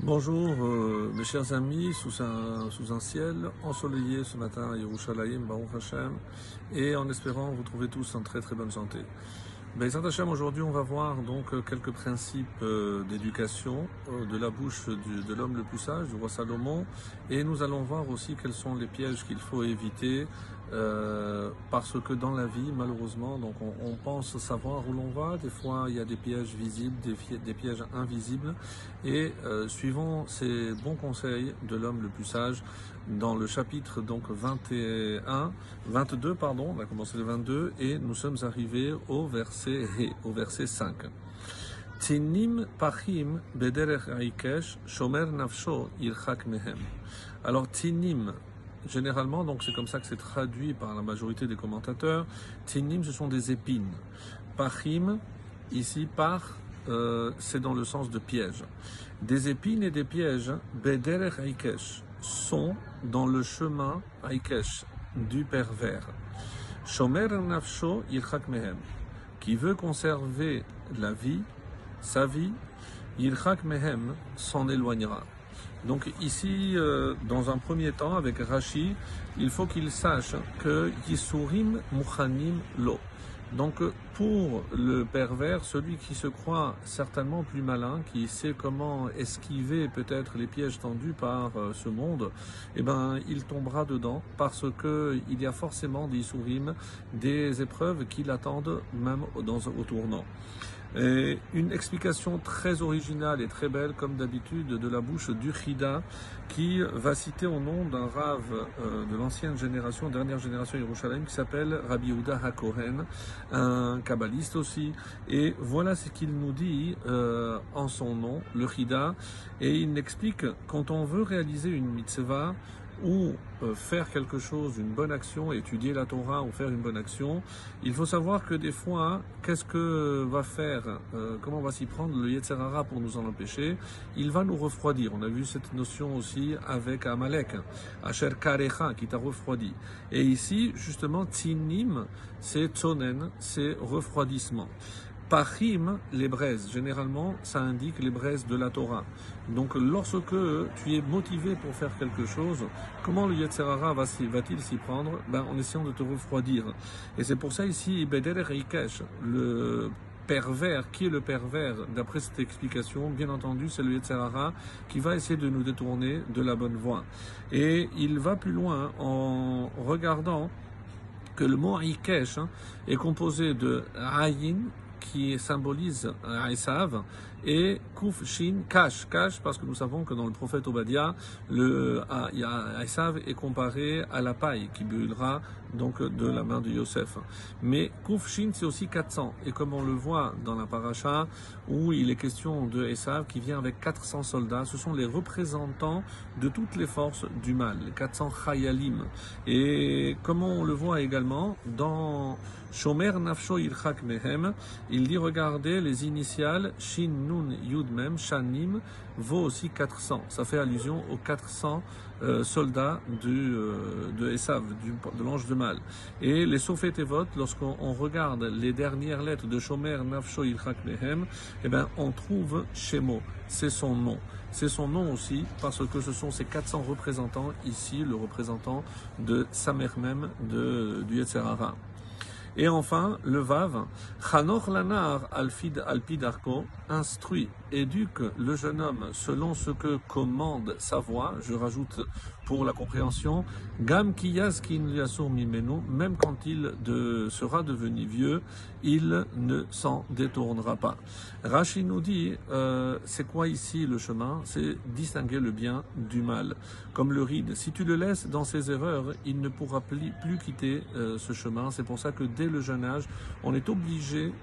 Bonjour mes chers amis, sous un ciel ensoleillé ce matin à Yerushalayim, Baruch Hashem, et en espérant vous trouver tous en très très bonne santé. Bezrat Hashem, aujourd'hui on va voir donc quelques principes d'éducation de la bouche de l'homme le plus sage, du roi Salomon, et nous allons voir aussi quels sont les pièges qu'il faut éviter parce que dans la vie, malheureusement, donc on pense savoir où l'on va. Des fois, il y a des pièges visibles, des pièges invisibles. Et suivant ces bons conseils de l'homme le plus sage, dans le chapitre donc 22, pardon, on a commencé le 22 et nous sommes arrivés au verset 5. Tinim pachim bederech haikesh shomer nafsho irchak mehem. Alors tinim, généralement, donc c'est comme ça que c'est traduit par la majorité des commentateurs. Tinim, ce sont des épines. Pachim, ici c'est dans le sens de piège. Des épines et des pièges, bederech haikesh, sont dans le chemin haikesh du pervers. Shomer nafsho irchak mehem, qui veut conserver la vie, sa vie, irchak mehem, s'en éloignera. Donc ici, dans un premier temps, avec Rashi, il faut qu'il sache que Yisurim Muchanim Lo. Donc pour le pervers, celui qui se croit certainement plus malin, qui sait comment esquiver peut-être les pièges tendus par ce monde, eh ben il tombera dedans parce que il y a forcément des Yisurim, des épreuves qui l'attendent même au tournant. Et une explication très originale et très belle, comme d'habitude, de la bouche du Chida, qui va citer au nom d'un Rav de l'ancienne génération, dernière génération Yerushalayim, qui s'appelle Rabbi Yehuda HaKohen, un kabbaliste aussi. Et voilà ce qu'il nous dit en son nom, le Chida. Et il explique, quand on veut réaliser une mitzvah, ou faire quelque chose, une bonne action, étudier la Torah ou faire une bonne action, il faut savoir que des fois, qu'est-ce que va faire, comment va s'y prendre le Yetzer Hara pour nous en empêcher? Il va nous refroidir. On a vu cette notion aussi avec Amalek, Asher Karecha, qui t'a refroidi. Et ici, justement, Tinim, c'est Tzonen, c'est refroidissement. Pachim, les braises, généralement, ça indique les braises de la Torah. Donc, lorsque tu es motivé pour faire quelque chose, comment le Yetzer Hara va-t-il s'y prendre? En essayant de te refroidir. Et c'est pour ça ici, Beder Reikesh, le pervers, qui est le pervers, d'après cette explication, bien entendu, c'est le Yetzer Hara qui va essayer de nous détourner de la bonne voie. Et il va plus loin en regardant que le mot Haikesh est composé de Ayin, qui symbolise Esav, et Kuf Shin, Kash, parce que nous savons que dans le prophète Obadiah, Esav est comparé à la paille qui brûlera donc de la main de Yosef. Mais Kuf Shin, c'est aussi 400, et comme on le voit dans la paracha, où il est question de Esav qui vient avec 400 soldats, ce sont les représentants de toutes les forces du mal, les 400 Chayalim. Et comme on le voit également dans Shomer Nafsho Irchak Mehem, il dit regardez les initiales Shin Nun Yud Mem Shanim vaut aussi 400. Ça fait allusion aux 400 soldats de Esav, de l'ange de mal. Et les Sofet Tevot, lorsqu'on regarde les dernières lettres de Shomer Nafsho Irchak Mehem, eh ben on trouve Shemo, c'est son nom. C'est son nom aussi parce que ce sont ces 400 représentants ici, le représentant de Samer même du Yetzer Hara. Et enfin, le Vav, Chanor Lanar Alpid Arko, instruit, éduque le jeune homme selon ce que commande sa voix, je rajoute pour la compréhension, Gam Kiyaz Kin Liasur Mimenu, même quand il sera devenu vieux, il ne s'en détournera pas. Rashi nous dit, c'est quoi ici le chemin? C'est distinguer le bien du mal. Comme le ride, si tu le laisses dans ses erreurs, il ne pourra plus quitter ce chemin. C'est pour ça que dès le jeune âge, on est obligé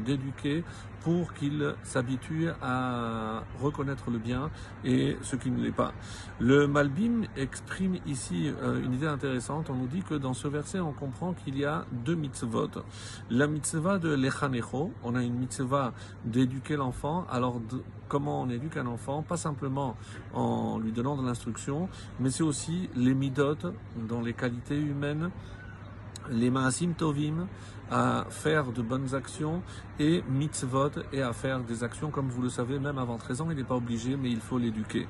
d'éduquer pour qu'il s'habitue à reconnaître le bien et ce qui ne l'est pas. Le Malbim exprime ici une idée intéressante. On nous dit que dans ce verset, on comprend qu'il y a deux mitzvot. La mitzvah de l'Echanecho, on a une mitzvah d'éduquer l'enfant. Alors, comment on éduque un enfant? Pas simplement en lui donnant de l'instruction, mais c'est aussi les midot, dans les qualités humaines, les maasim tovim, à faire de bonnes actions et mitzvot et à faire des actions, comme vous le savez, même avant 13 ans, il n'est pas obligé, mais il faut l'éduquer.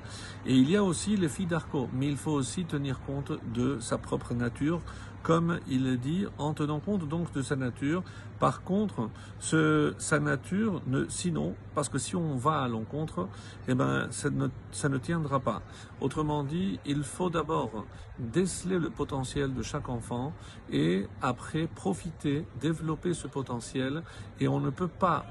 Et il y a aussi les filles d'Arco, mais il faut aussi tenir compte de sa propre nature, comme il le dit, en tenant compte donc de sa nature. Par contre, sa nature, sinon, parce que si on va à l'encontre, eh ben, ça ne tiendra pas. Autrement dit, il faut d'abord déceler le potentiel de chaque enfant et après profiter, développer ce potentiel. Et on ne peut pas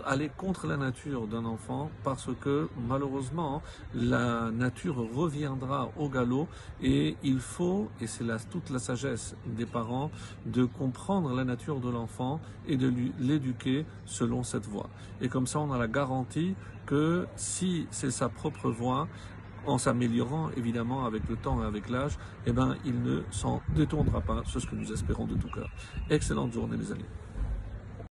aller contre la nature d'un enfant parce que malheureusement la nature reviendra au galop et il faut, et c'est toute la sagesse des parents, de comprendre la nature de l'enfant et de l'éduquer selon cette voie. Et comme ça on a la garantie que si c'est sa propre voie, en s'améliorant évidemment avec le temps et avec l'âge, eh ben, il ne s'en détournera pas. C'est ce que nous espérons de tout cœur. Excellente journée les amis.